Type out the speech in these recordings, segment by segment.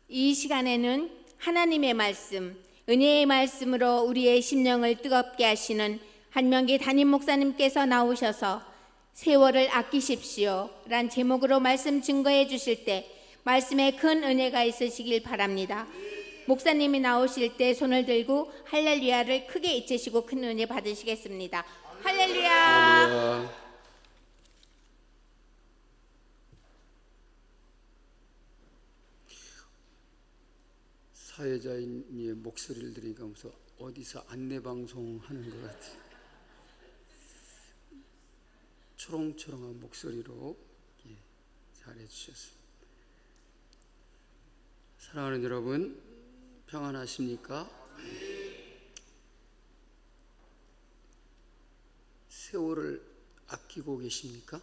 이 시간에는 하나님의 말씀, 은혜의 말씀으로 우리의 심령을 뜨겁게 하시는 한명기 담임 목사님께서 나오셔서 세월을 아끼십시오 란 제목으로 말씀 증거해 주실 때 말씀에 큰 은혜가 있으시길 바랍니다. 목사님이 나오실 때 손을 들고 할렐루야를 크게 외치시고 큰 은혜 받으시겠습니다. 할렐루야. 할렐루야. 사회자인 이의 목소리를 들으니까 무슨 어디서 안내방송 하는 것 같아요. 초롱초롱한 목소리로 잘해 주셨습니다. 사랑하는 여러분, 평안하십니까? 세월을 아끼고 계십니까?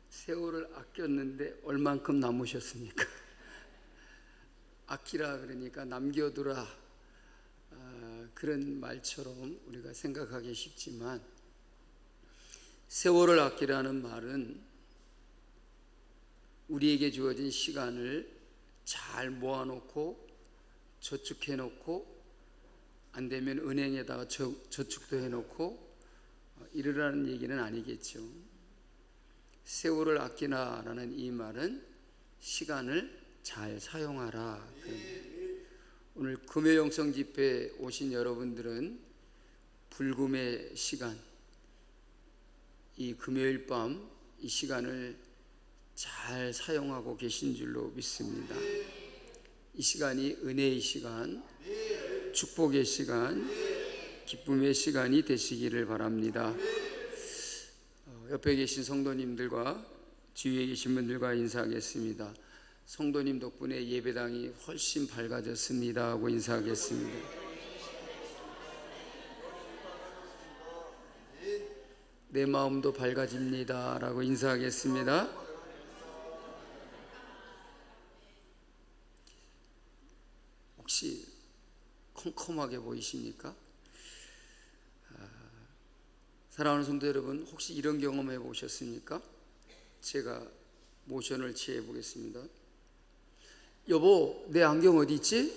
세월을 아꼈는데 얼만큼 남으셨습니까? 아끼라 그러니까 남겨두라, 그런 말처럼 우리가 생각하기 쉽지만, 세월을 아끼라는 말은 우리에게 주어진 시간을 잘 모아놓고 저축해놓고, 안 되면 은행에다가 저축도 해놓고 이러라는 얘기는 아니겠죠. 세월을 아끼라는 이 말은 시간을 잘 사용하라. 오늘 금요영성 집회에 오신 여러분들은 불금의 시간, 이 금요일 밤 이 시간을 잘 사용하고 계신 줄로 믿습니다. 이 시간이 은혜의 시간, 축복의 시간, 기쁨의 시간이 되시기를 바랍니다. 옆에 계신 성도님들과 주위에 계신 분들과 인사하겠습니다. 성도님 덕분에 예배당이 훨씬 밝아졌습니다 하고 인사하겠습니다. 내 마음도 밝아집니다 라고 인사하겠습니다. 혹시 컴컴하게 보이십니까? 사랑하는 성도 여러분, 혹시 이런 경험 해보셨습니까? 제가 모션을 취해 보겠습니다. 여보, 내 안경 어디 있지?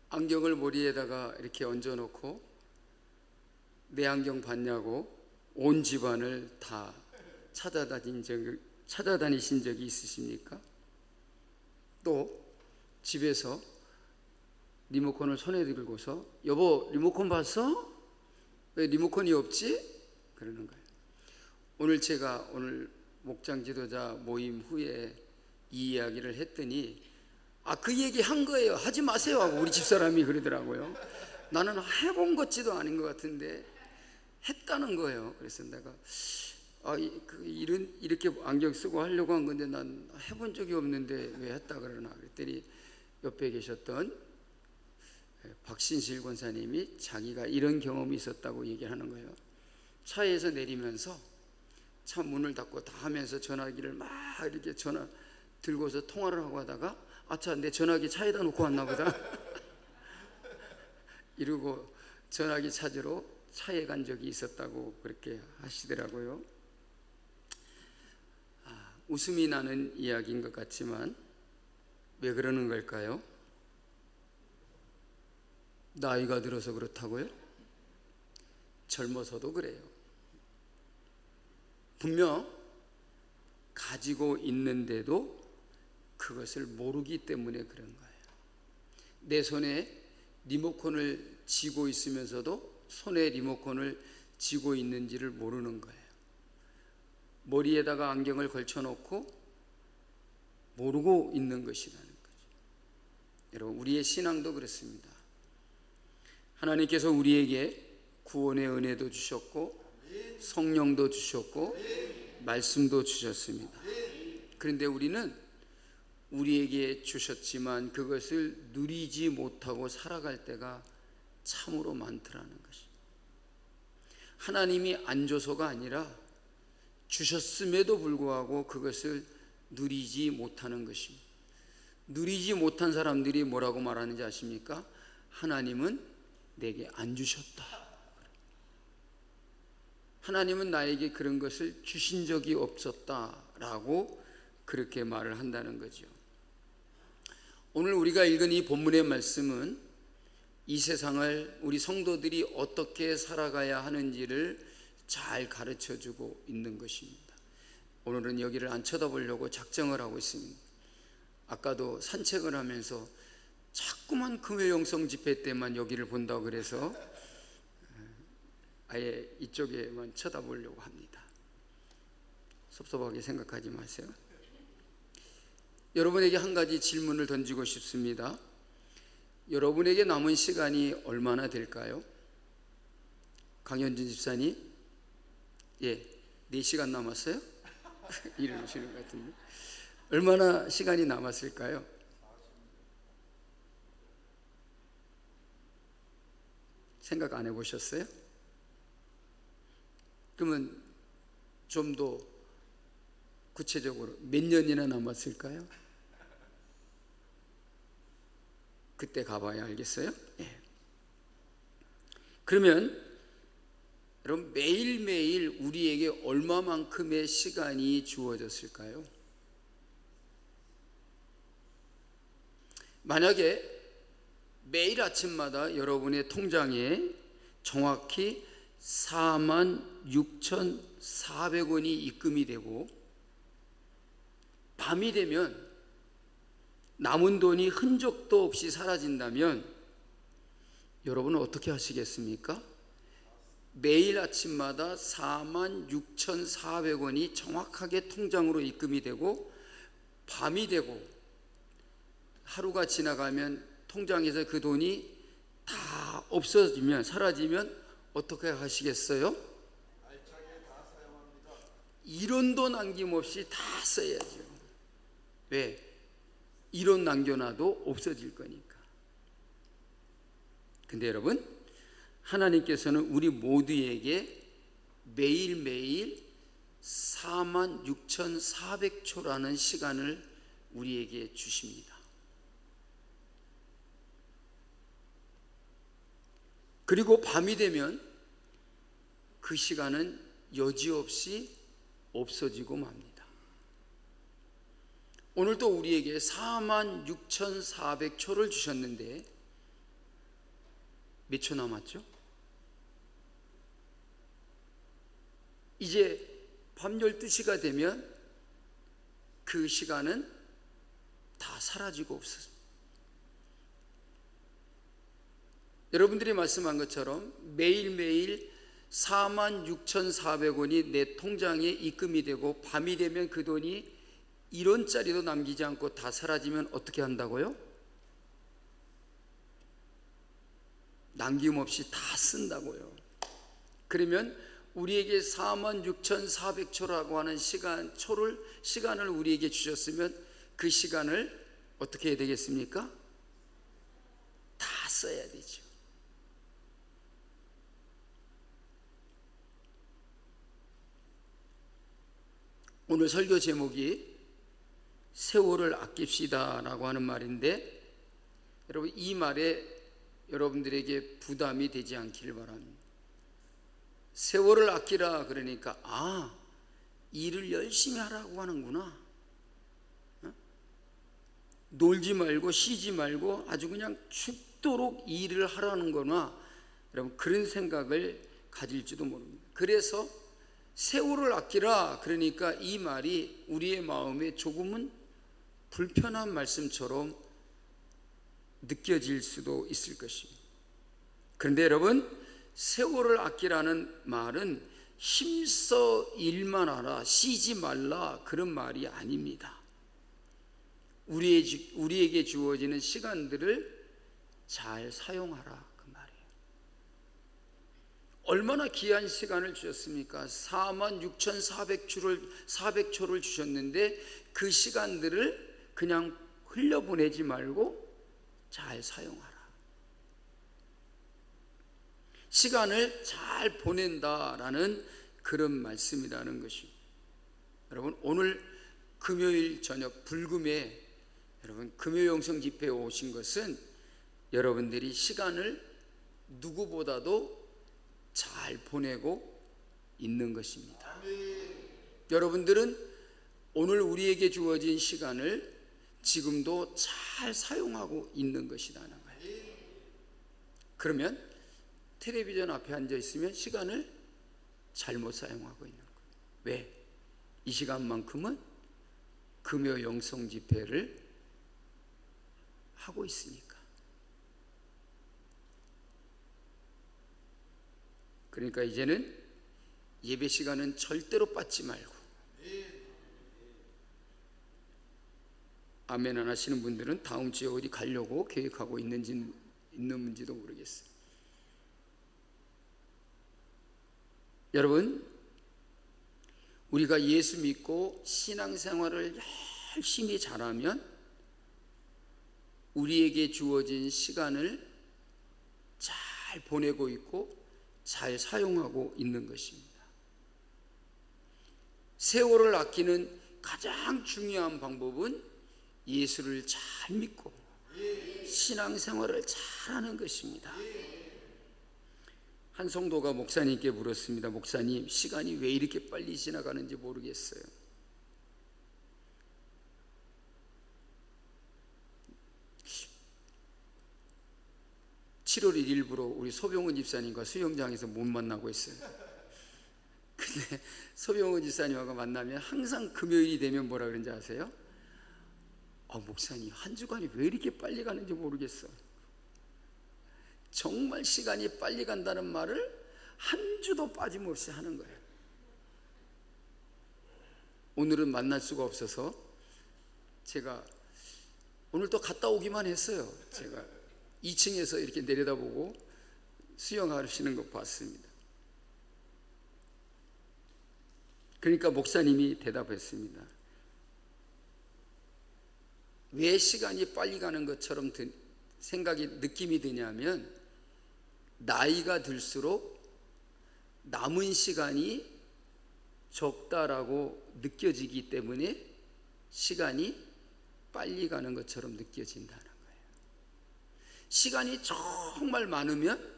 안경을 머리에다가 이렇게 얹어놓고 내 안경 봤냐고 온 집안을 다 찾아다니신 적이 있으십니까? 또 집에서 리모컨을 손에 들고서 여보, 리모컨 봤어? 왜 리모컨이 없지? 그러는 거예요. 오늘 목장 지도자 모임 후에 이 이야기를 했더니 그 얘기 한 거예요. 하지 마세요 하고 우리 집사람이 그러더라고요. 나는 해본 것지도 아닌 것 같은데 했다는 거예요. 그래서 내가 이렇게 안경 쓰고 하려고 한 건데 난 해본 적이 없는데 왜 했다 그러나 그랬더니 옆에 계셨던 박신실 권사님이 자기가 이런 경험이 있었다고 얘기하는 거예요. 차에서 내리면서 차 문을 닫고 다 하면서 전화기를 막 이렇게 전화 들고서 통화를 하고 하다가 아차, 내 전화기 차에다 놓고 왔나 보다 이러고 전화기 찾으러 차에 간 적이 있었다고 그렇게 하시더라고요. 웃음이 나는 이야기인 것 같지만 왜 그러는 걸까요? 나이가 들어서 그렇다고요? 젊어서도 그래요. 분명 가지고 있는데도 그것을 모르기 때문에 그런 거예요. 내 손에 리모컨을 쥐고 있으면서도 손에 리모컨을 쥐고 있는지를 모르는 거예요. 머리에다가 안경을 걸쳐놓고 모르고 있는 것이라는 거죠. 여러분, 우리의 신앙도 그렇습니다. 하나님께서 우리에게 구원의 은혜도 주셨고 성령도 주셨고 말씀도 주셨습니다. 그런데 우리는 우리에게 주셨지만 그것을 누리지 못하고 살아갈 때가 참으로 많더라는 것입니다. 하나님이 안 줘서가 아니라 주셨음에도 불구하고 그것을 누리지 못하는 것입니다. 누리지 못한 사람들이 뭐라고 말하는지 아십니까? 하나님은 내게 안 주셨다. 하나님은 나에게 그런 것을 주신 적이 없었다라고 그렇게 말을 한다는 거죠. 오늘 우리가 읽은 이 본문의 말씀은 이 세상을 우리 성도들이 어떻게 살아가야 하는지를 잘 가르쳐주고 있는 것입니다. 오늘은 여기를 안 쳐다보려고 작정을 하고 있습니다. 아까도 산책을 하면서 자꾸만 금요영성 집회 때만 여기를 본다고 그래서 아예 이쪽에만 쳐다보려고 합니다. 섭섭하게 생각하지 마세요. 여러분에게 한 가지 질문을 던지고 싶습니다. 여러분에게 남은 시간이 얼마나 될까요? 강현진 집사님, 4시간 남았어요? 이러시는 것 같은데 얼마나 시간이 남았을까요? 생각 안 해보셨어요? 그러면 좀 더 구체적으로 몇 년이나 남았을까요? 그때 가봐야 알겠어요? 그러면 여러분 매일매일 우리에게 얼마만큼의 시간이 주어졌을까요? 만약에 매일 아침마다 여러분의 통장에 정확히 46,400원이 입금이 되고 밤이 되면 남은 돈이 흔적도 없이 사라진다면 여러분은 어떻게 하시겠습니까? 매일 아침마다 46,400원이 정확하게 통장으로 입금이 되고 밤이 되고 하루가 지나가면 통장에서 그 돈이 다 없어지면 사라지면 어떻게 하시겠어요? 1원도 남김없이 다 써야죠. 왜? 1원 남겨놔도 없어질 거니까. 근데 여러분, 하나님께서는 우리 모두에게 매일매일 46,400초라는 시간을 우리에게 주십니다. 그리고 밤이 되면 그 시간은 여지없이 없어지고 맙니다. 오늘도 우리에게 46,400초를 주셨는데 몇 초 남았죠? 이제 밤 12시가 되면 그 시간은 다 사라지고 없습니다. 여러분들이 말씀한 것처럼 매일매일 46,400원이 내 통장에 입금이 되고 밤이 되면 그 돈이 1원짜리도 남기지 않고 다 사라지면 어떻게 한다고요? 남김없이 다 쓴다고요. 그러면 우리에게 46,400초라고 하는 시간을 우리에게 주셨으면 그 시간을 어떻게 해야 되겠습니까? 다 써야 되죠. 오늘 설교 제목이 세월을 아낍시다 라고 하는 말인데 여러분 이 말에 여러분들에게 부담이 되지 않기를 바랍니다. 세월을 아끼라 그러니까 일을 열심히 하라고 하는구나. 놀지 말고 쉬지 말고 아주 그냥 죽도록 일을 하라는 거나 여러분 그런 생각을 가질지도 모릅니다. 그래서 세월을 아끼라 그러니까 이 말이 우리의 마음에 조금은 불편한 말씀처럼 느껴질 수도 있을 것입니다. 그런데 여러분 세월을 아끼라는 말은 힘써 일만 하라 쉬지 말라 그런 말이 아닙니다. 우리에게 주어지는 시간들을 잘 사용하라 그 말이에요. 얼마나 귀한 시간을 주셨습니까? 46,400초를 주셨는데 그 시간들을 그냥 흘려보내지 말고 잘 사용하라. 시간을 잘 보낸다라는 그런 말씀이라는 것입니다. 여러분 오늘 금요일 저녁 불금에 여러분 금요영성 집회에 오신 것은 여러분들이 시간을 누구보다도 잘 보내고 있는 것입니다. 여러분들은 오늘 우리에게 주어진 시간을 지금도 잘 사용하고 있는 것이라는 거예요. 그러면 텔레비전 앞에 앉아 있으면 시간을 잘못 사용하고 있는 거예요. 왜? 이 시간만큼은 금요 영성 집회를 하고 있으니까. 그러니까 이제는 예배 시간은 절대로 빠지 말고, 아멘 안 하시는 분들은 다음 주에 어디 가려고 계획하고 있는지도 모르겠어요. 여러분, 우리가 예수 믿고 신앙생활을 열심히 잘하면 우리에게 주어진 시간을 잘 보내고 있고 잘 사용하고 있는 것입니다. 세월을 아끼는 가장 중요한 방법은 예수를 잘 믿고 신앙생활을 잘하는 것입니다. 한 성도가 목사님께 물었습니다. 목사님, 시간이 왜 이렇게 빨리 지나가는지 모르겠어요. (7월 1일) 일부러 우리 소병훈 집사님과 수영장에서 못 만나고 있어요. 근데 소병훈 집사님하고 만나면 항상 금요일이 되면 뭐라 그런지 아세요? 목사님, 한 주간이 왜 이렇게 빨리 가는지 모르겠어. 정말 시간이 빨리 간다는 말을 한 주도 빠짐없이 하는 거예요. 오늘은 만날 수가 없어서 제가 오늘 또 갔다 오기만 했어요. 제가 2층에서 이렇게 내려다보고 수영하시는 거 봤습니다. 그러니까 목사님이 대답했습니다. 왜 시간이 빨리 가는 것처럼 느낌이 드냐면, 나이가 들수록 남은 시간이 적다라고 느껴지기 때문에 시간이 빨리 가는 것처럼 느껴진다는 거예요. 시간이 정말 많으면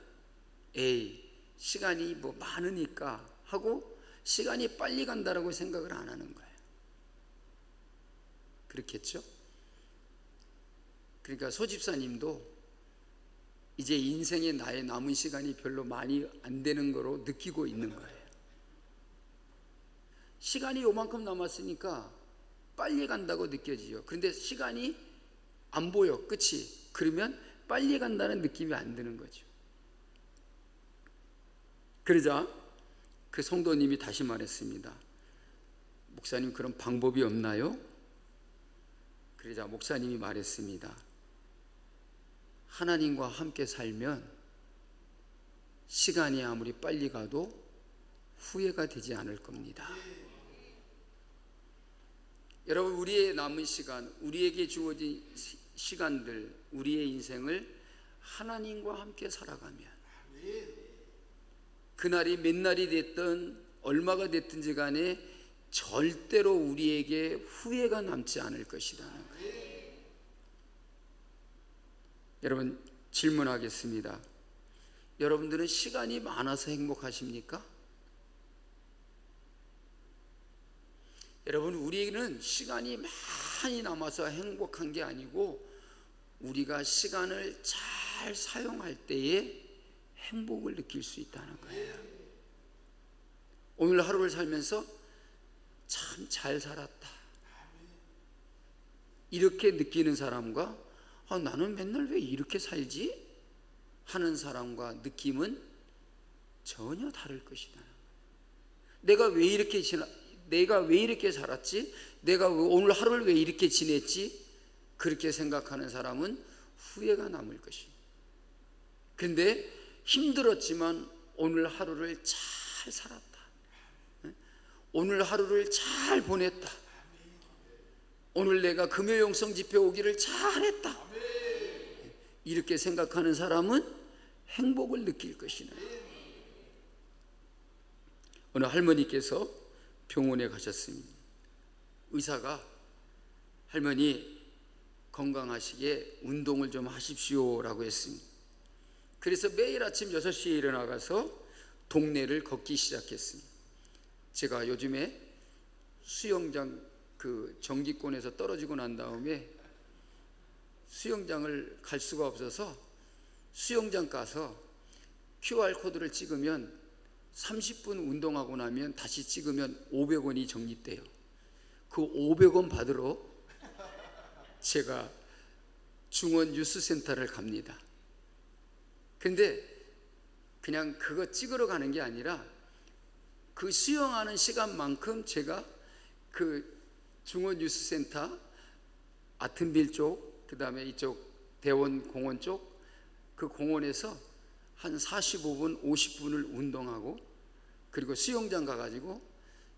시간이 뭐 많으니까 하고 시간이 빨리 간다라고 생각을 안 하는 거예요. 그렇겠죠? 그러니까 소집사님도 이제 인생의 나의 남은 시간이 별로 많이 안 되는 거로 느끼고 있는 거예요. 시간이 요만큼 남았으니까 빨리 간다고 느껴지죠. 그런데 시간이 안 보여, 끝이. 그러면 빨리 간다는 느낌이 안 드는 거죠. 그러자 그 성도님이 다시 말했습니다. 목사님, 그런 방법이 없나요? 그러자 목사님이 말했습니다. 하나님과 함께 살면 시간이 아무리 빨리 가도 후회가 되지 않을 겁니다. 여러분, 우리의 남은 시간, 우리에게 주어진 시간들, 우리의 인생을 하나님과 함께 살아가면 그날이 몇 날이 됐든 얼마가 됐든지 간에 절대로 우리에게 후회가 남지 않을 것이라는 거예요. 여러분, 질문하겠습니다. 여러분들은 시간이 많아서 행복하십니까? 여러분, 우리는 시간이 많이 남아서 행복한 게 아니고 우리가 시간을 잘 사용할 때에 행복을 느낄 수 있다는 거예요. 오늘 하루를 살면서 참 잘 살았다 이렇게 느끼는 사람과 나는 맨날 왜 이렇게 살지? 하는 사람과 느낌은 전혀 다를 것이다. 내가 왜 이렇게 살았지? 내가 오늘 하루를 왜 이렇게 지냈지? 그렇게 생각하는 사람은 후회가 남을 것입니다. 그런데 힘들었지만 오늘 하루를 잘 살았다, 오늘 하루를 잘 보냈다, 오늘 내가 금요 영성 집회 오기를 잘했다, 이렇게 생각하는 사람은 행복을 느낄 것이다. 어느 할머니께서 병원에 가셨습니다. 의사가 할머니 건강하시게 운동을 좀 하십시오 라고 했습니다. 그래서 매일 아침 6시에 일어나가서 동네를 걷기 시작했습니다. 제가 요즘에 수영장 그 정기권에서 떨어지고 난 다음에 수영장을 갈 수가 없어서 수영장 가서 QR코드를 찍으면 30분 운동하고 나면 다시 찍으면 500원이 적립돼요. 그 500원 받으러 제가 중원 뉴스센터를 갑니다. 근데 그냥 그거 찍으러 가는 게 아니라 그 수영하는 시간만큼 제가 그 중원 뉴스센터 아튼빌 쪽, 그 다음에 이쪽 대원 공원 쪽 그 공원에서 한 45분, 50분을 운동하고, 그리고 수영장 가가지고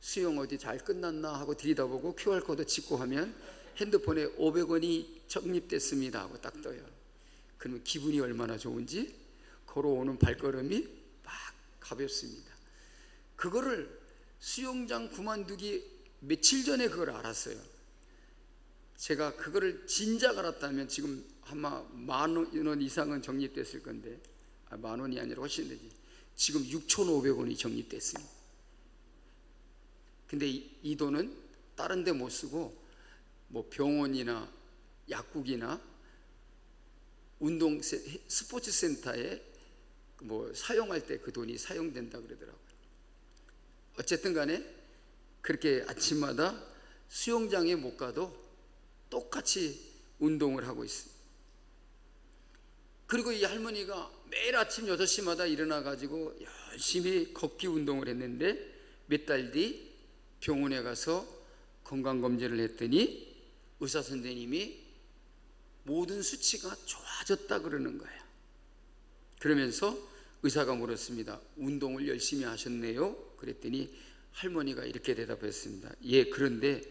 수영 어디 잘 끝났나 하고 들여다보고 QR코드 찍고 하면 핸드폰에 500원이 적립됐습니다 하고 딱 떠요. 그러면 기분이 얼마나 좋은지 걸어오는 발걸음이 막 가볍습니다. 그거를 수영장 그만두기 며칠 전에 그걸 알았어요. 제가 그거를 진작 알았다면 지금 아마 10,000원 이상은 적립됐을 건데, 10,000원이 아니라 훨씬 되지. 지금 6,500원이 적립됐습니다. 근데 이 돈은 다른 데 못 쓰고 뭐 병원이나 약국이나 운동 스포츠 센터에 뭐 사용할 때 그 돈이 사용된다 그러더라고요. 어쨌든 간에 그렇게 아침마다 수영장에 못 가도 똑같이 운동을 하고 있습니다. 그리고 이 할머니가 매일 아침 6시마다 일어나 가지고 열심히 걷기 운동을 했는데 몇 달 뒤 병원에 가서 건강검진을 했더니 의사 선생님이 모든 수치가 좋아졌다 그러는 거예요. 그러면서 의사가 물었습니다. 운동을 열심히 하셨네요? 그랬더니 할머니가 이렇게 대답했습니다. 예, 그런데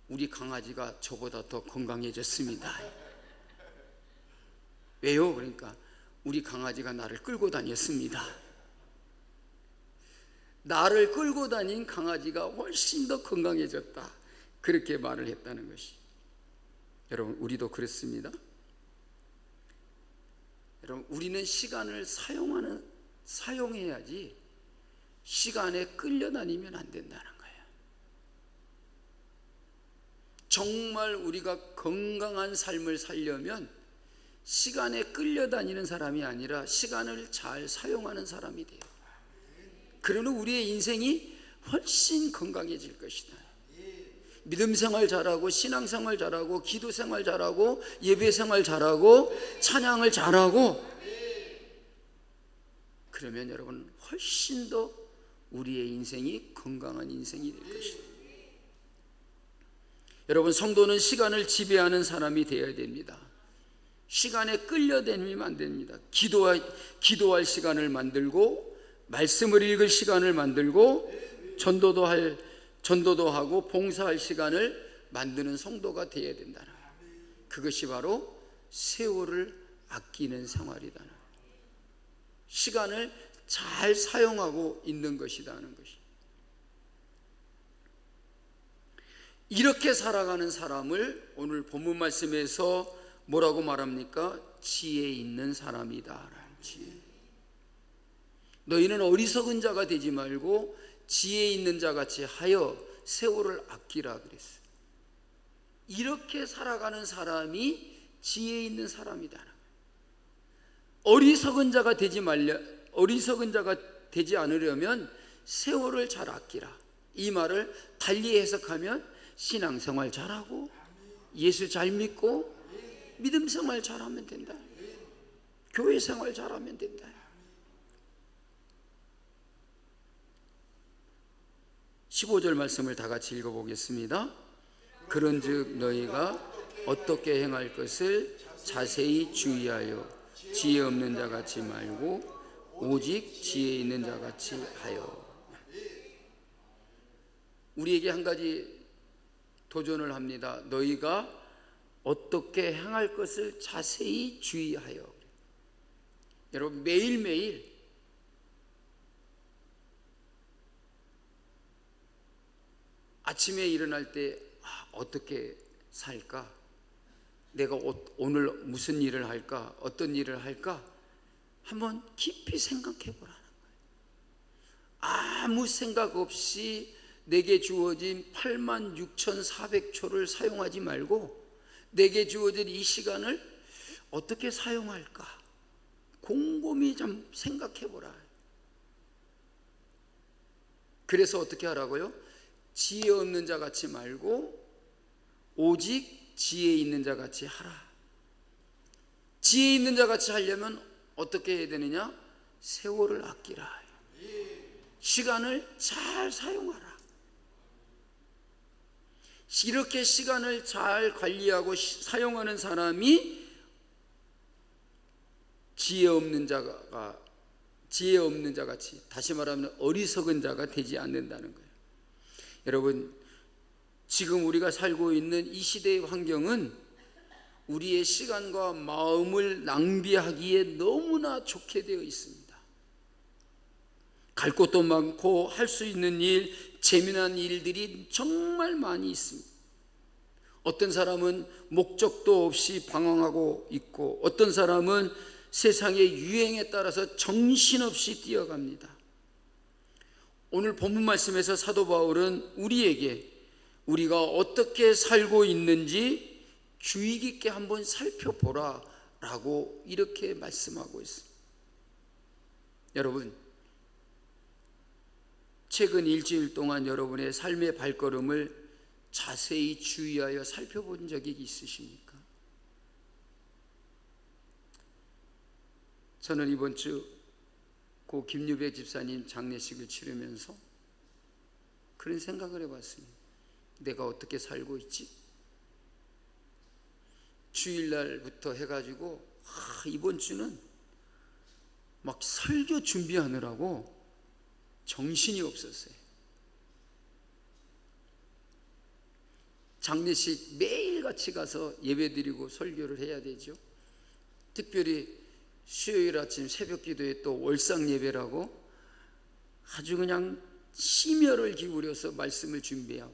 우리 강아지가 저보다 더 건강해졌습니다. 왜요? 그러니까 우리 강아지가 나를 끌고 다녔습니다. 나를 끌고 다닌 강아지가 훨씬 더 건강해졌다, 그렇게 말을 했다는 것이. 여러분, 우리도 그렇습니다. 여러분, 우리는 시간을 사용해야지 시간에 끌려다니면 안 된다는 거예요. 정말 우리가 건강한 삶을 살려면 시간에 끌려다니는 사람이 아니라 시간을 잘 사용하는 사람이 돼요. 그러면 우리의 인생이 훨씬 건강해질 것이다. 믿음 생활 잘하고, 신앙 생활 잘하고, 기도 생활 잘하고, 예배 생활 잘하고, 찬양을 잘하고, 그러면 여러분 훨씬 더 우리의 인생이 건강한 인생이 될 것이다. 여러분, 성도는 시간을 지배하는 사람이 되어야 됩니다. 시간에 끌려다니면 안 됩니다. 기도할 시간을 만들고, 말씀을 읽을 시간을 만들고, 전도도 하고 봉사할 시간을 만드는 성도가 되어야 된다. 그것이 바로 세월을 아끼는 생활이다. 시간을 잘 사용하고 있는 것이다 하는 것이. 이렇게 살아가는 사람을 오늘 본문 말씀에서 뭐라고 말합니까? 지혜 있는 사람이다. 지혜. 너희는 어리석은 자가 되지 말고 지혜 있는 자 같이 하여 세월을 아끼라 그랬어요. 이렇게 살아가는 사람이 지혜 있는 사람이다. 어리석은 자가 되지 않으려면 세월을 잘 아끼라. 이 말을 달리 해석하면 신앙생활 잘하고, 예수 잘 믿고, 믿음 생활 잘하면 된다. 교회 생활 잘하면 된다. 15절 말씀을 다 같이 읽어보겠습니다. 그런즉 너희가 어떻게 행할 것을 자세히 주의하여 지혜 없는 자 같이 말고 오직 지혜 있는 자 같이 하여. 우리에게 한 가지 도전을 합니다. 너희가 어떻게 행할 것을 자세히 주의하여. 여러분, 매일매일 아침에 일어날 때 어떻게 살까? 내가 오늘 무슨 일을 할까? 어떤 일을 할까? 한번 깊이 생각해 보라는 거예요. 아무 생각 없이 내게 주어진 86,400초를 사용하지 말고 내게 주어진 이 시간을 어떻게 사용할까 곰곰이 좀 생각해 보라. 그래서 어떻게 하라고요? 지혜 없는 자 같이 말고 오직 지혜 있는 자 같이 하라. 지혜 있는 자 같이 하려면 어떻게 해야 되느냐? 세월을 아끼라. 시간을 잘 사용하라. 이렇게 시간을 잘 관리하고 사용하는 사람이 지혜 없는 자 같이, 다시 말하면 어리석은 자가 되지 않는다는 거예요. 여러분, 지금 우리가 살고 있는 이 시대의 환경은 우리의 시간과 마음을 낭비하기에 너무나 좋게 되어 있습니다. 갈 곳도 많고 할 수 있는 일, 재미난 일들이 정말 많이 있습니다. 어떤 사람은 목적도 없이 방황하고 있고 어떤 사람은 세상의 유행에 따라서 정신없이 뛰어갑니다. 오늘 본문 말씀에서 사도 바울은 우리에게 우리가 어떻게 살고 있는지 주의 깊게 한번 살펴보라 라고 이렇게 말씀하고 있습니다. 여러분, 최근 일주일 동안 여러분의 삶의 발걸음을 자세히 주의하여 살펴본 적이 있으십니까? 저는 이번 주 고 김유배 집사님 장례식을 치르면서 그런 생각을 해봤습니다. 내가 어떻게 살고 있지? 주일날부터 해가지고 이번 주는 막 설교 준비하느라고 정신이 없었어요. 장례식 매일같이 가서 예배드리고 설교를 해야 되죠. 특별히 수요일 아침 새벽 기도에 또 월상 예배라고 아주 그냥 심혈을 기울여서 말씀을 준비하고,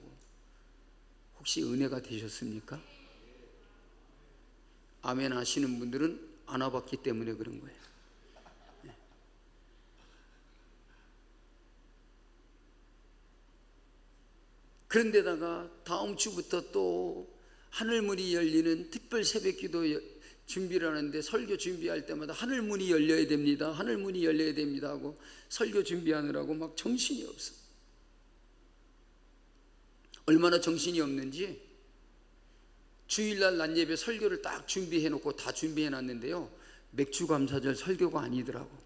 혹시 은혜가 되셨습니까? 아멘 하시는 분들은 안 와봤기 때문에 그런 거예요. 그런데다가 다음 주부터 또 하늘문이 열리는 특별 새벽기도 준비를 하는데 설교 준비할 때마다 하늘문이 열려야 됩니다, 하늘문이 열려야 됩니다 하고 설교 준비하느라고 막 정신이 없어. 얼마나 정신이 없는지 주일날 낮예배 설교를 딱 준비해 놓고 다 준비해 놨는데요, 맥주 감사절 설교가 아니더라고.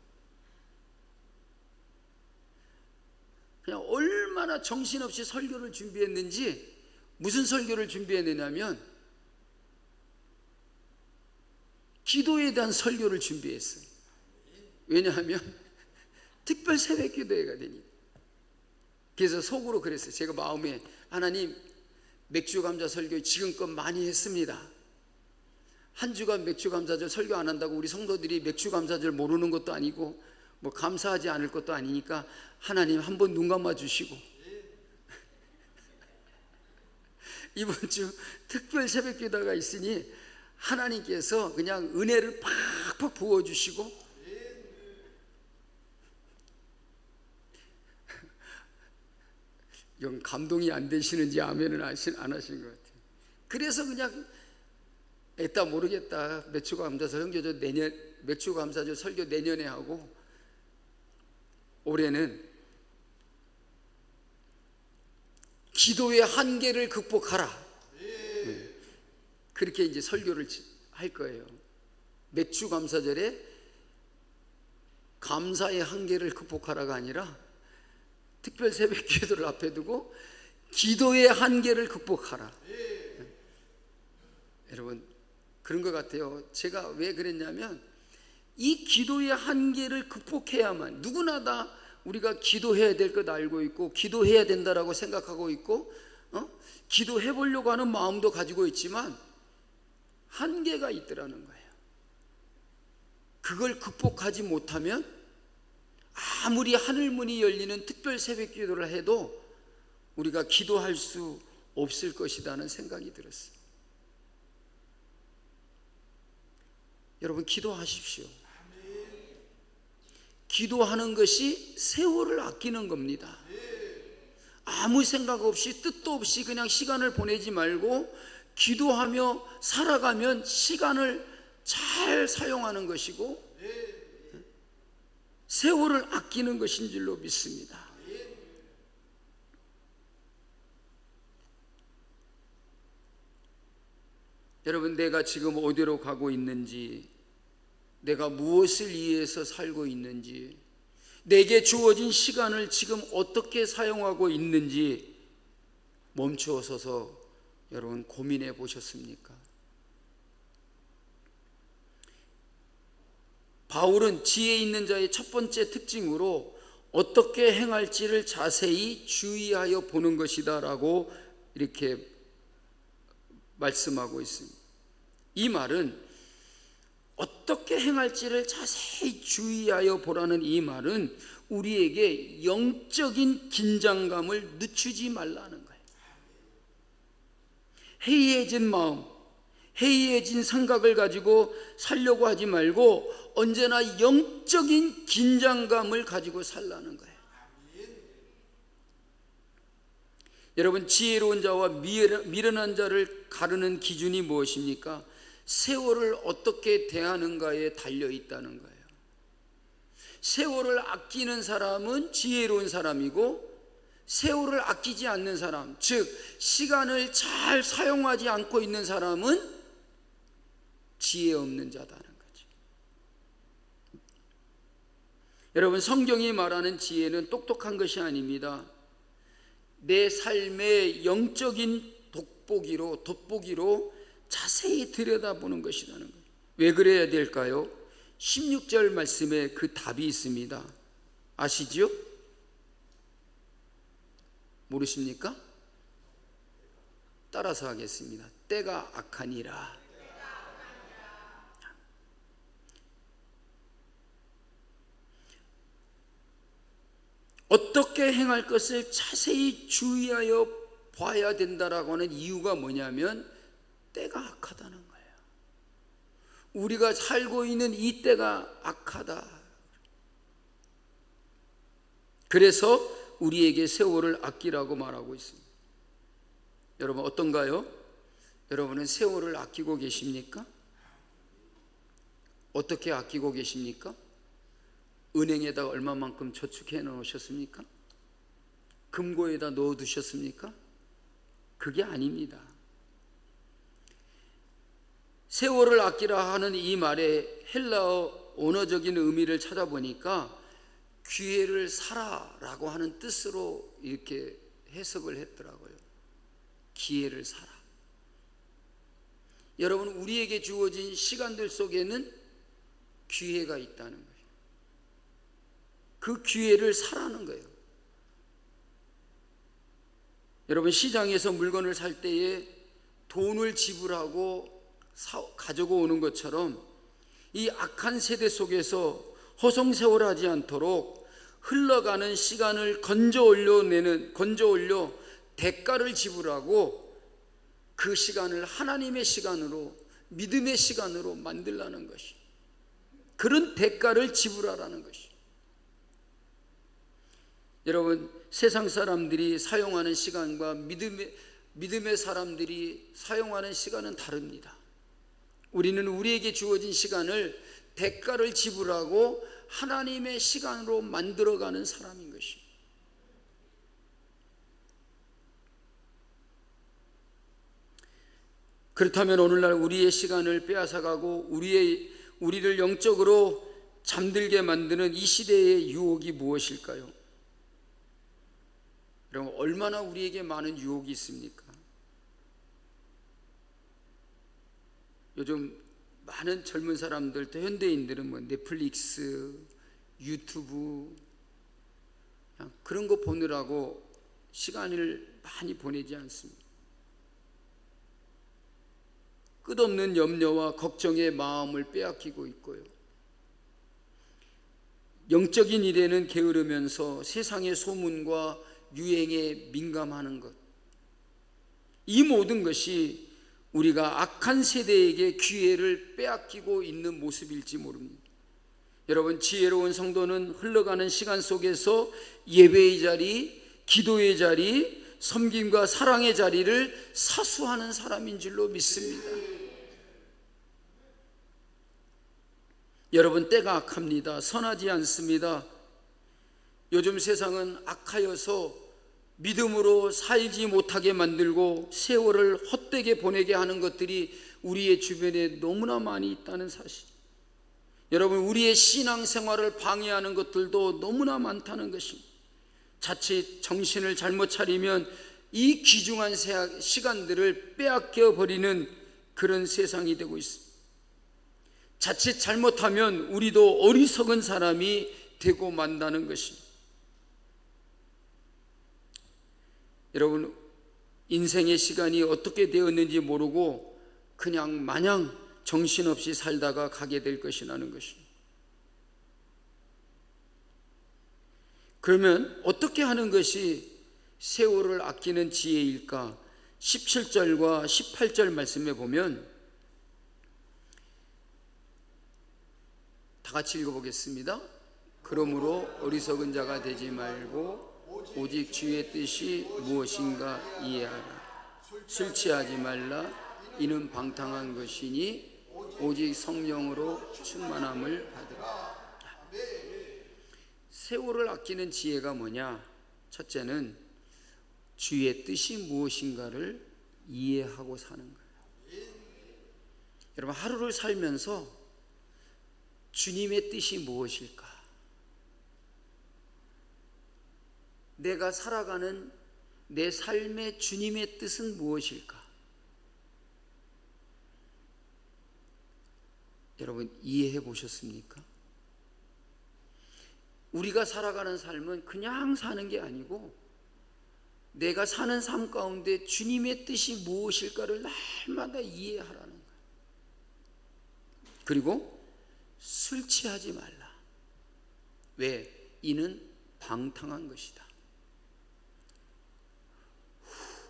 그냥 얼마나 정신없이 설교를 준비했는지, 무슨 설교를 준비했느냐면 기도에 대한 설교를 준비했어요. 왜냐하면 특별 새벽 기도회가 되니까. 그래서 속으로 그랬어요. 제가 마음에, 하나님, 맥주 감사 설교 지금껏 많이 했습니다. 한 주간 맥주 감사절 설교 안 한다고 우리 성도들이 맥주 감사절 모르는 것도 아니고 뭐 감사하지 않을 것도 아니니까 하나님 한번 눈 감아 주시고 이번 주 특별 새벽 기도가 있으니 하나님께서 그냥 은혜를 팍팍 부어주시고, 영 감동이 안 되시는지 아멘은 안 하신 것 같아요. 그래서 그냥 에따 모르겠다, 맥주 감사절 설교 내년, 맥주 감사절 설교 내년에 하고 올해는 기도의 한계를 극복하라, 그렇게 이제 설교를 할 거예요. 맥주 감사절에 감사의 한계를 극복하라가 아니라 특별 새벽 기도를 앞에 두고 기도의 한계를 극복하라. 여러분, 그런 것 같아요. 제가 왜 그랬냐면 이 기도의 한계를 극복해야만, 누구나 다 우리가 기도해야 될 것 알고 있고 기도해야 된다라고 생각하고 있고 기도해 보려고 하는 마음도 가지고 있지만 한계가 있더라는 거예요. 그걸 극복하지 못하면 아무리 하늘문이 열리는 특별 새벽 기도를 해도 우리가 기도할 수 없을 것이라는 생각이 들었어요. 여러분, 기도하십시오. 기도하는 것이 세월을 아끼는 겁니다. 아무 생각 없이 뜻도 없이 그냥 시간을 보내지 말고 기도하며 살아가면 시간을 잘 사용하는 것이고 세월을 아끼는 것인 줄로 믿습니다. 여러분, 내가 지금 어디로 가고 있는지, 내가 무엇을 위해서 살고 있는지, 내게 주어진 시간을 지금 어떻게 사용하고 있는지 멈추어 서서 여러분 고민해 보셨습니까? 바울은 지혜 있는 자의 첫 번째 특징으로 어떻게 행할지를 자세히 주의하여 보는 것이다 라고 이렇게 말씀하고 있습니다. 이 말은 어떻게 행할지를 자세히 주의하여 보라는 이 말은 우리에게 영적인 긴장감을 늦추지 말라는 거예요. 해이해진 마음, 해이해진 생각을 가지고 살려고 하지 말고 언제나 영적인 긴장감을 가지고 살라는 거예요. 여러분, 지혜로운 자와 미련한 자를 가르는 기준이 무엇입니까? 세월을 어떻게 대하는가에 달려 있다는 거예요. 세월을 아끼는 사람은 지혜로운 사람이고 세월을 아끼지 않는 사람, 즉 시간을 잘 사용하지 않고 있는 사람은 지혜 없는 자다는 거죠. 여러분, 성경이 말하는 지혜는 똑똑한 것이 아닙니다. 내 삶의 영적인 돋보기로 자세히 들여다보는 것이라는 거예요. 왜 그래야 될까요? 16절 말씀에 그 답이 있습니다. 아시죠? 모르십니까? 따라서 하겠습니다. 때가 악하니라. 어떻게 행할 것을 자세히 주의하여 봐야 된다라고 하는 이유가 뭐냐면 때가 악하다는 거예요. 우리가 살고 있는 이 때가 악하다. 그래서 우리에게 세월을 아끼라고 말하고 있습니다. 여러분, 어떤가요? 여러분은 세월을 아끼고 계십니까? 어떻게 아끼고 계십니까? 은행에다 얼마만큼 저축해 놓으셨습니까? 금고에다 넣어 두셨습니까? 그게 아닙니다. 세월을 아끼라 하는 이 말의 헬라어 언어적인 의미를 찾아보니까 기회를 사라라고 하는 뜻으로 이렇게 해석을 했더라고요. 기회를 사라. 여러분, 우리에게 주어진 시간들 속에는 기회가 있다는 거예요. 그 기회를 사라는 거예요. 여러분, 시장에서 물건을 살 때에 돈을 지불하고 가지고 오는 것처럼 이 악한 세대 속에서 허송세월하지 않도록 흘러가는 시간을 건져 올려 대가를 지불하고 그 시간을 하나님의 시간으로, 믿음의 시간으로 만들라는 것이, 그런 대가를 지불하라는 것이. 여러분, 세상 사람들이 사용하는 시간과 믿음의 사람들이 사용하는 시간은 다릅니다. 우리는 우리에게 주어진 시간을 대가를 지불하고 하나님의 시간으로 만들어가는 사람인 것입니다. 그렇다면 오늘날 우리의 시간을 빼앗아가고 우리를 영적으로 잠들게 만드는 이 시대의 유혹이 무엇일까요? 여러분, 얼마나 우리에게 많은 유혹이 있습니까? 요즘 많은 젊은 사람들, 또 현대인들은 뭐 넷플릭스, 유튜브 그냥 그런 거 보느라고 시간을 많이 보내지 않습니다. 끝없는 염려와 걱정의 마음을 빼앗기고 있고요. 영적인 일에는 게으르면서 세상의 소문과 유행에 민감하는 것, 이 모든 것이 우리가 악한 세대에게 기회를 빼앗기고 있는 모습일지 모릅니다. 여러분, 지혜로운 성도는 흘러가는 시간 속에서 예배의 자리, 기도의 자리, 섬김과 사랑의 자리를 사수하는 사람인 줄로 믿습니다. 여러분, 때가 악합니다. 선하지 않습니다. 요즘 세상은 악하여서 믿음으로 살지 못하게 만들고 세월을 헛되게 보내게 하는 것들이 우리의 주변에 너무나 많이 있다는 사실. 여러분, 우리의 신앙생활을 방해하는 것들도 너무나 많다는 것입니다. 자칫 정신을 잘못 차리면 이 귀중한 시간들을 빼앗겨 버리는 그런 세상이 되고 있습니다. 자칫 잘못하면 우리도 어리석은 사람이 되고 만다는 것입니다. 여러분, 인생의 시간이 어떻게 되었는지 모르고 그냥 마냥 정신없이 살다가 가게 될 것이라는 것입니다. 그러면 어떻게 하는 것이 세월을 아끼는 지혜일까? 17절과 18절 말씀에 보면 다 같이 읽어보겠습니다. 그러므로 어리석은 자가 되지 말고 오직 주의 뜻이 무엇인가 이해하라. 술 취하지 말라. 이는 방탕한 것이니 오직 성령으로 충만함을 받으라. 세월을 아끼는 지혜가 뭐냐? 첫째는 주의 뜻이 무엇인가를 이해하고 사는 거예요. 여러분, 하루를 살면서 주님의 뜻이 무엇일까? 내가 살아가는 내 삶의 주님의 뜻은 무엇일까? 여러분, 이해해 보셨습니까? 우리가 살아가는 삶은 그냥 사는 게 아니고 내가 사는 삶 가운데 주님의 뜻이 무엇일까를 날마다 이해하라는 거예요. 그리고 술 취하지 말라. 왜? 이는 방탕한 것이다.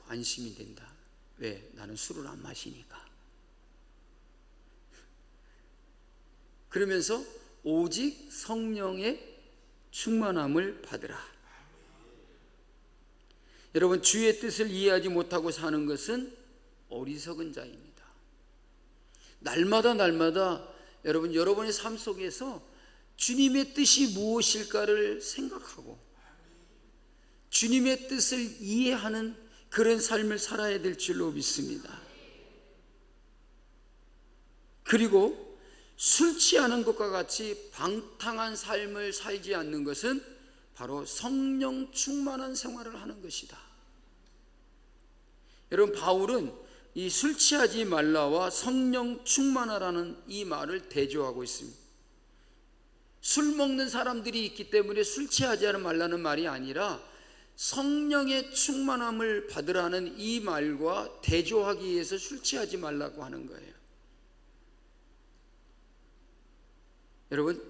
안심이 된다. 왜? 나는 술을 안 마시니까. 그러면서 오직 성령의 충만함을 받으라. 여러분, 주의 뜻을 이해하지 못하고 사는 것은 어리석은 자입니다. 날마다 여러분, 여러분의 삶 속에서 주님의 뜻이 무엇일까를 생각하고 주님의 뜻을 이해하는 그런 삶을 살아야 될 줄로 믿습니다. 그리고 술 취하는 것과 같이 방탕한 삶을 살지 않는 것은 바로 성령 충만한 생활을 하는 것이다. 여러분, 바울은 이 술 취하지 말라와 성령 충만하라는 이 말을 대조하고 있습니다. 술 먹는 사람들이 있기 때문에 술 취하지 말라는 말이 아니라 성령의 충만함을 받으라는 이 말과 대조하기 위해서 술 취하지 말라고 하는 거예요. 여러분,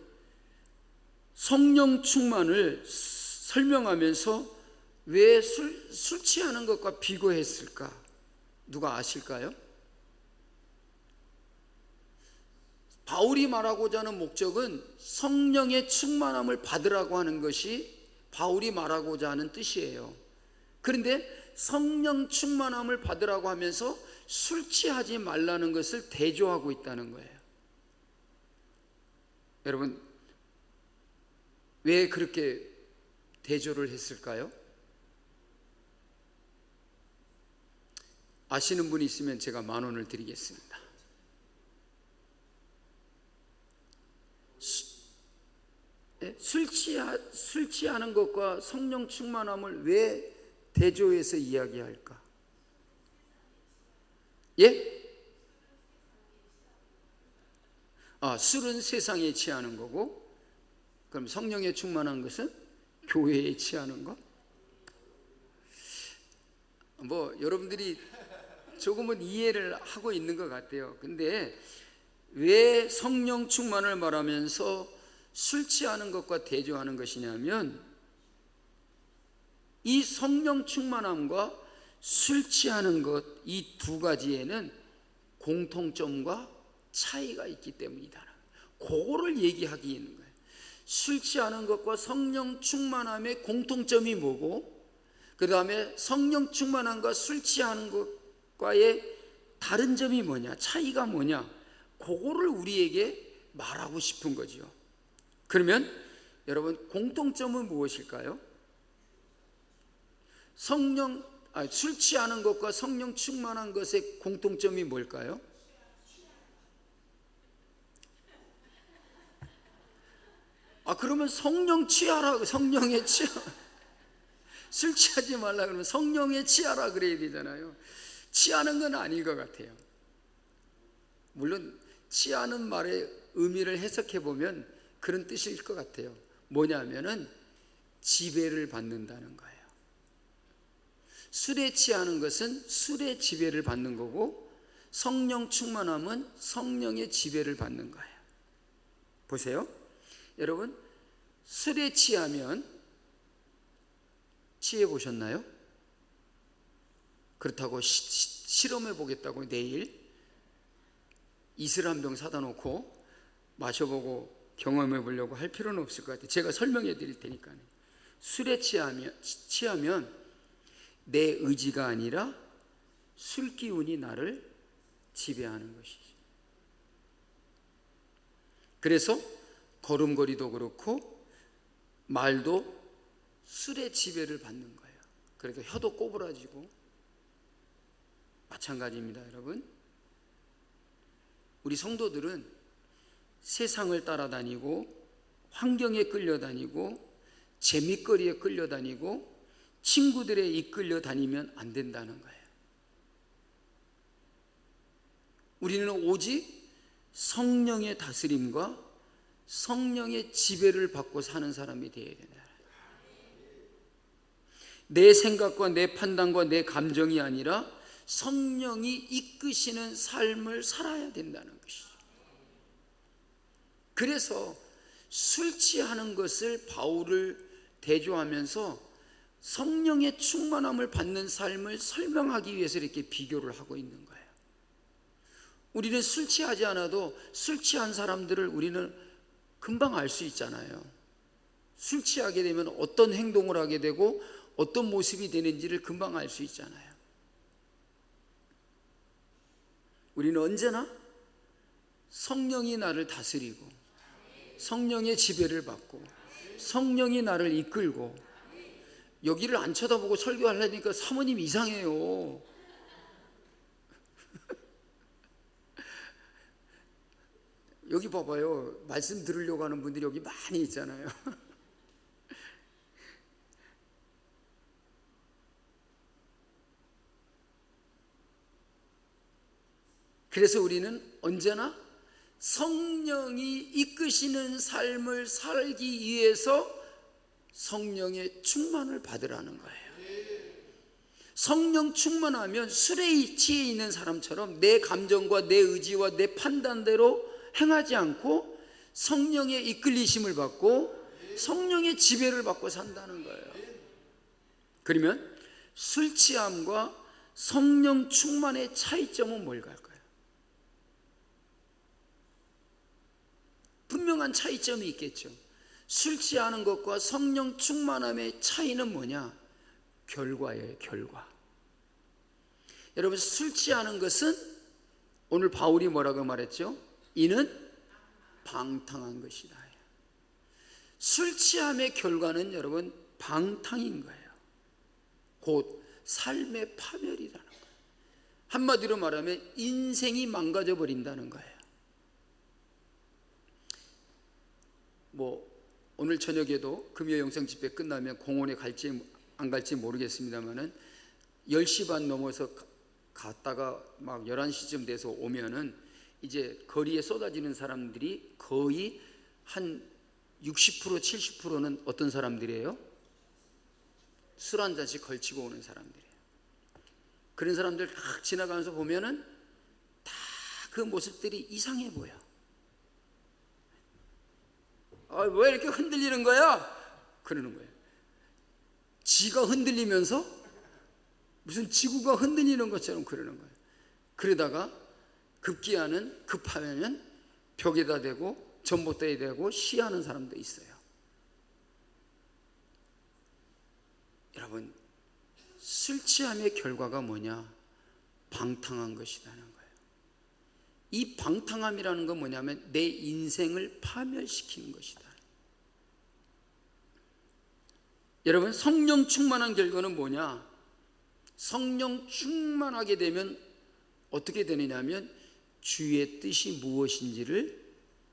성령 충만을 설명하면서 왜 술 취하는 것과 비교했을까? 누가 아실까요? 바울이 말하고자 하는 목적은 성령의 충만함을 받으라고 하는 것이 바울이 말하고자 하는 뜻이에요. 그런데 성령 충만함을 받으라고 하면서 술 취하지 말라는 것을 대조하고 있다는 거예요. 여러분, 왜 그렇게 대조를 했을까요? 아시는 분이 있으면 제가 10,000원을 드리겠습니다. 술 취하는 것과 성령 충만함을 왜 대조해서 이야기할까? 예? 술은 세상에 취하는 거고, 그럼 성령에 충만한 것은 교회에 취하는 거? 여러분들이 조금은 이해를 하고 있는 것 같아요. 근데 왜 성령 충만을 말하면서 술 취하는 것과 대조하는 것이냐면, 이 성령 충만함과 술 취하는 것, 이 두 가지에는 공통점과 차이가 있기 때문이다. 그거를 얘기하기 있는 거예요. 술 취하는 것과 성령 충만함의 공통점이 뭐고, 그 다음에 성령 충만함과 술 취하는 것과의 다른 점이 뭐냐, 차이가 뭐냐, 그거를 우리에게 말하고 싶은 거죠. 그러면 여러분, 공통점은 무엇일까요? 술 취하는 것과 성령 충만한 것의 공통점이 뭘까요? 그러면 성령 취하라, 성령에 취하라. 술 취하지 말라 그러면 성령에 취하라 그래야 되잖아요. 취하는 건 아닌 것 같아요. 물론 취하는 말의 의미를 해석해 보면 그런 뜻일 것 같아요. 뭐냐면은 지배를 받는다는 거예요. 술에 취하는 것은 술의 지배를 받는 거고, 성령 충만함은 성령의 지배를 받는 거예요. 보세요. 여러분, 술에 취하면 취해 보셨나요? 그렇다고 실험해 보겠다고 내일 이슬 한 병 사다 놓고 마셔보고 경험해 보려고 할 필요는 없을 것 같아요. 제가 설명해 드릴 테니까요. 술에 취하면 내 의지가 아니라 술 기운이 나를 지배하는 것이죠. 그래서 걸음걸이도 그렇고 말도 술의 지배를 받는 거예요. 그래서 혀도 꼬부라지고. 마찬가지입니다, 여러분. 우리 성도들은 세상을 따라다니고 환경에 끌려다니고 재미거리에 끌려다니고 친구들에 이끌려 다니면 안 된다는 거예요. 우리는 오직 성령의 다스림과 성령의 지배를 받고 사는 사람이 되어야 된다. 내 생각과 내 판단과 내 감정이 아니라 성령이 이끄시는 삶을 살아야 된다는 것이죠. 그래서 술 취하는 것을 바울을 대조하면서 성령의 충만함을 받는 삶을 설명하기 위해서 이렇게 비교를 하고 있는 거예요. 우리는 술 취하지 않아도 술 취한 사람들을 우리는 금방 알 수 있잖아요. 술 취하게 되면 어떤 행동을 하게 되고 어떤 모습이 되는지를 금방 알 수 있잖아요. 우리는 언제나 성령이 나를 다스리고 성령의 지배를 받고 성령이 나를 이끌고, 여기를 안 쳐다보고 설교하려니까 사모님 이상해요. 여기 봐봐요. 말씀 들으려고 하는 분들이 여기 많이 있잖아요. 그래서 우리는 언제나 성령이 이끄시는 삶을 살기 위해서 성령의 충만을 받으라는 거예요. 성령 충만하면 술에 취해 있는 사람처럼 내 감정과 내 의지와 내 판단대로 행하지 않고 성령의 이끌리심을 받고 성령의 지배를 받고 산다는 거예요. 그러면 술 취함과 성령 충만의 차이점은 뭘까요? 분명한 차이점이 있겠죠. 술 취하는 것과 성령 충만함의 차이는 뭐냐? 결과예요, 결과. 여러분, 술 취하는 것은 오늘 바울이 뭐라고 말했죠? 이는 방탕한 것이다. 술 취함의 결과는 여러분 방탕인 거예요. 곧 삶의 파멸이라는 거예요. 한마디로 말하면 인생이 망가져 버린다는 거예요. 오늘 저녁에도 금요 영상 집회 끝나면 공원에 갈지 안 갈지 모르겠습니다만은 10시 반 넘어서 갔다가 막 11시쯤 돼서 오면은 이제 거리에 쏟아지는 사람들이 거의 한 60% 70%는 어떤 사람들이에요? 술 한 잔씩 걸치고 오는 사람들이에요. 그런 사람들 딱 지나가면서 보면은 다 그 모습들이 이상해 보여. 왜 이렇게 흔들리는 거야? 그러는 거예요. 지가 흔들리면서 무슨 지구가 흔들리는 것처럼 그러는 거예요. 그러다가 급하면 벽에다 대고 전봇대에 대고 시하는 사람도 있어요. 여러분, 술 취함의 결과가 뭐냐? 방탕한 것이라는 거예요. 이 방탕함이라는 건 뭐냐면 내 인생을 파멸시키는 것이다. 여러분, 성령 충만한 결과는 뭐냐? 성령 충만하게 되면 어떻게 되느냐면 주의 뜻이 무엇인지를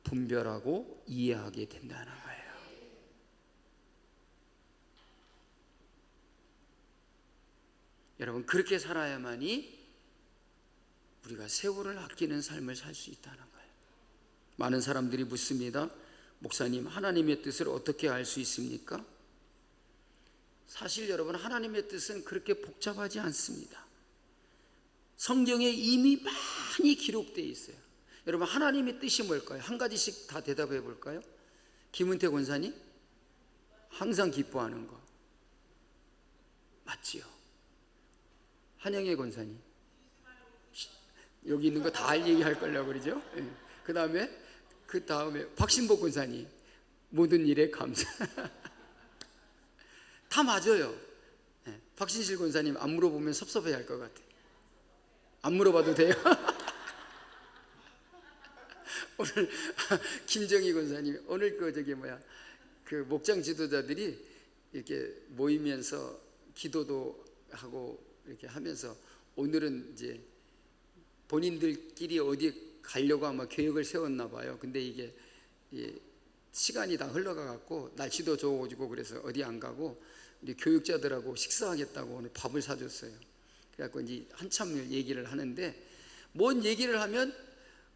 분별하고 이해하게 된다는 거예요. 여러분, 그렇게 살아야만이 우리가 세월을 아끼는 삶을 살 수 있다는 거예요. 많은 사람들이 묻습니다. 목사님, 하나님의 뜻을 어떻게 알 수 있습니까? 사실 여러분, 하나님의 뜻은 그렇게 복잡하지 않습니다. 성경에 이미 많이 기록되어 있어요. 여러분, 하나님의 뜻이 뭘까요? 한 가지씩 다 대답해 볼까요? 김은태 권사님, 항상 기뻐하는 거 맞지요? 한영애 권사님, 여기 있는 거 다 얘기할 거려고 그러죠? 그 다음에 박신복 권사님, 모든 일에 감사. 다 맞아요. 박신실 권사님 안 물어보면 섭섭해 할 것 같아요. 안 물어봐도 돼요? 오늘 김정희 권사님, 오늘 그 목장 지도자들이 이렇게 모이면서 기도도 하고 이렇게 하면서 오늘은 이제 본인들끼리 어디 가려고 아마 계획을 세웠나 봐요. 근데 이게 시간이 다 흘러가 갖고 날씨도 좋아지고 그래서 어디 안 가고 우리 교육자들하고 식사하겠다고 오늘 밥을 사줬어요. 그래갖고 이제 한참 얘기를 하는데, 뭔 얘기를 하면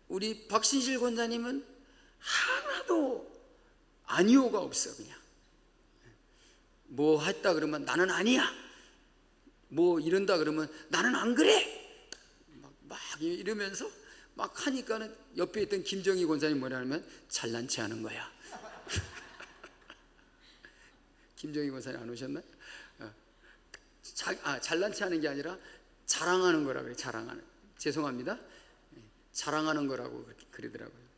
우리 박신실 권사님은 하나도 아니오가 없어. 그냥 뭐 했다 그러면 나는 아니야, 뭐 이런다 그러면 나는 안 그래, 막 이러면서 막 하니까는 옆에 있던 김정희 권사님 뭐냐면 잘난 체 하는 거야. 김정희 권사님 안 오셨나요? 잘난 체 하는 게 아니라 자랑하는 거라 그래요. 자랑하는. 죄송합니다. 자랑하는 거라고 그러더라고요.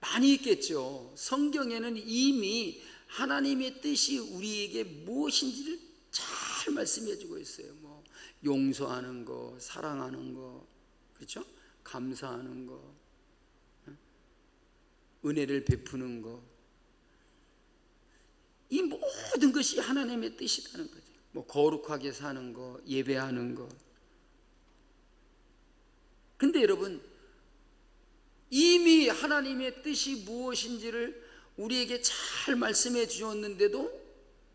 많이 있겠죠. 성경에는 이미 하나님의 뜻이 우리에게 무엇인지를 잘 말씀해 주고 있어요. 뭐 용서하는 거, 사랑하는 거, 그렇죠? 감사하는 거, 은혜를 베푸는 거, 이 모든 것이 하나님의 뜻이라는 거죠. 뭐 거룩하게 사는 거, 예배하는 거. 근데 여러분, 이미 하나님의 뜻이 무엇인지를 우리에게 잘 말씀해 주었는데도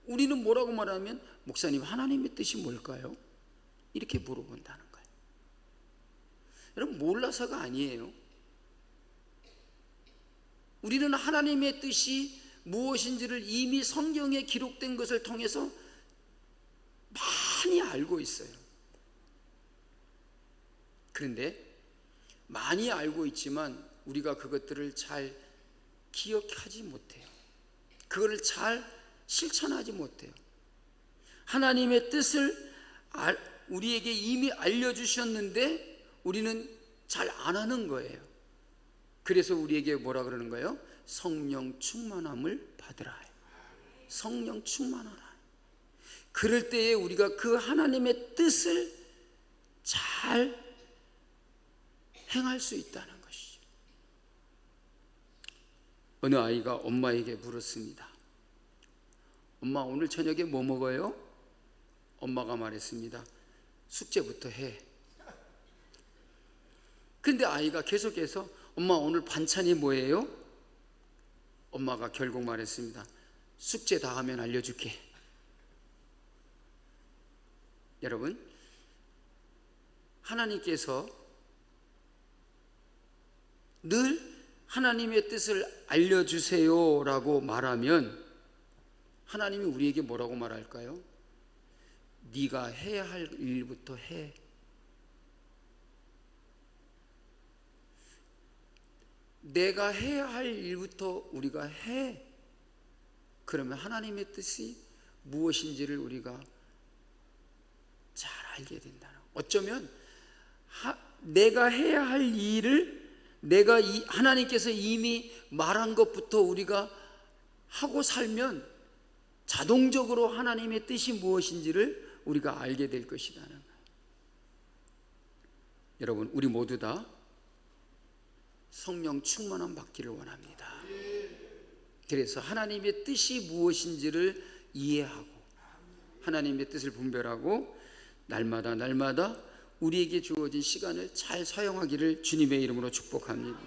우리는 뭐라고 말하면, 목사님, 하나님의 뜻이 뭘까요? 이렇게 물어본다는 거예요. 여러분, 몰라서가 아니에요. 우리는 하나님의 뜻이 무엇인지를 이미 성경에 기록된 것을 통해서 많이 알고 있어요. 그런데 많이 알고 있지만 우리가 그것들을 잘 기억하지 못해요. 그거를 잘 실천하지 못해요. 하나님의 뜻을 우리에게 이미 알려주셨는데 우리는 잘 안 하는 거예요. 그래서 우리에게 뭐라 그러는 거예요? 성령 충만함을 받으라. 성령 충만하라. 그럴 때에 우리가 그 하나님의 뜻을 잘 행할 수 있다는 것이죠. 어느 아이가 엄마에게 물었습니다. 엄마, 오늘 저녁에 뭐 먹어요? 엄마가 말했습니다. 숙제부터 해. 근데 아이가 계속해서 엄마, 오늘 반찬이 뭐예요? 엄마가 결국 말했습니다. 숙제 다 하면 알려줄게. 여러분, 하나님께서 늘 하나님의 뜻을 알려주세요 라고 말하면 하나님이 우리에게 뭐라고 말할까요? 네가 해야 할 일부터 해. 내가 해야 할 일부터 우리가 해. 그러면 하나님의 뜻이 무엇인지를 우리가 잘 알게 된다는. 어쩌면 내가 해야 할 일을 하나님께서 이미 말한 것부터 우리가 하고 살면 자동적으로 하나님의 뜻이 무엇인지를 우리가 알게 될 것이라는 거예요. 여러분, 우리 모두 다 성령 충만함 받기를 원합니다. 그래서 하나님의 뜻이 무엇인지를 이해하고 하나님의 뜻을 분별하고 날마다 우리에게 주어진 시간을 잘 사용하기를 주님의 이름으로 축복합니다.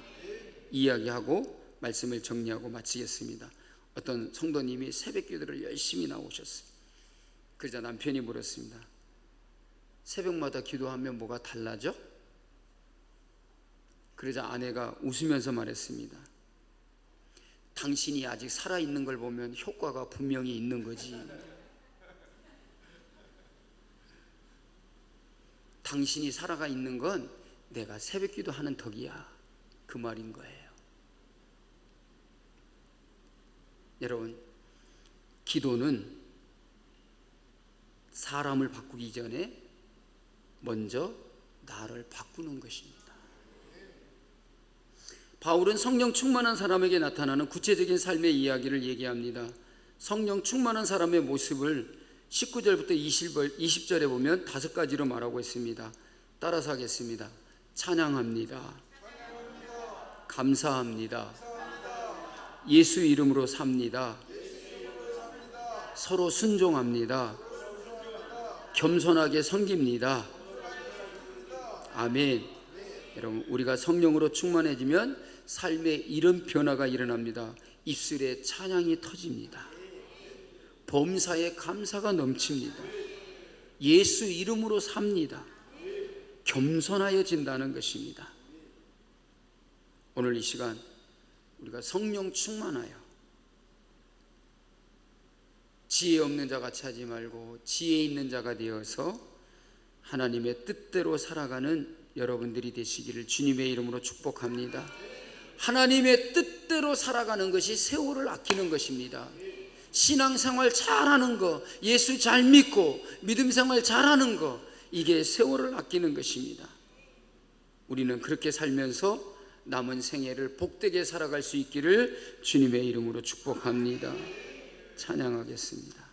이야기하고 말씀을 정리하고 마치겠습니다. 어떤 성도님이 새벽기도를 열심히 나오셨어요. 그러자 남편이 물었습니다. 새벽마다 기도하면 뭐가 달라져? 그러자 아내가 웃으면서 말했습니다. 당신이 아직 살아있는 걸 보면 효과가 분명히 있는 거지. 당신이 살아가 있는 건 내가 새벽기도 하는 덕이야. 그 말인 거예요. 여러분, 기도는 사람을 바꾸기 전에 먼저 나를 바꾸는 것입니다. 바울은 성령 충만한 사람에게 나타나는 구체적인 삶의 이야기를 얘기합니다. 성령 충만한 사람의 모습을 19절부터 20절에 보면 5가지로 말하고 있습니다. 따라서 하겠습니다. 찬양합니다. 감사합니다. 예수 이름으로 삽니다. 서로 순종합니다. 겸손하게 섬깁니다. 아멘. 여러분, 우리가 성령으로 충만해지면 삶에 이런 변화가 일어납니다. 입술에 찬양이 터집니다. 범사에 감사가 넘칩니다. 예수 이름으로 삽니다. 겸손하여진다는 것입니다. 오늘 이 시간 우리가 성령 충만하여 지혜 없는 자 같이 하지 말고 지혜 있는 자가 되어서 하나님의 뜻대로 살아가는 여러분들이 되시기를 주님의 이름으로 축복합니다. 하나님의 뜻대로 살아가는 것이 세월을 아끼는 것입니다. 신앙생활 잘하는 거, 예수 잘 믿고 믿음생활 잘하는 거, 이게 세월을 아끼는 것입니다. 우리는 그렇게 살면서 남은 생애를 복되게 살아갈 수 있기를 주님의 이름으로 축복합니다. 찬양하겠습니다.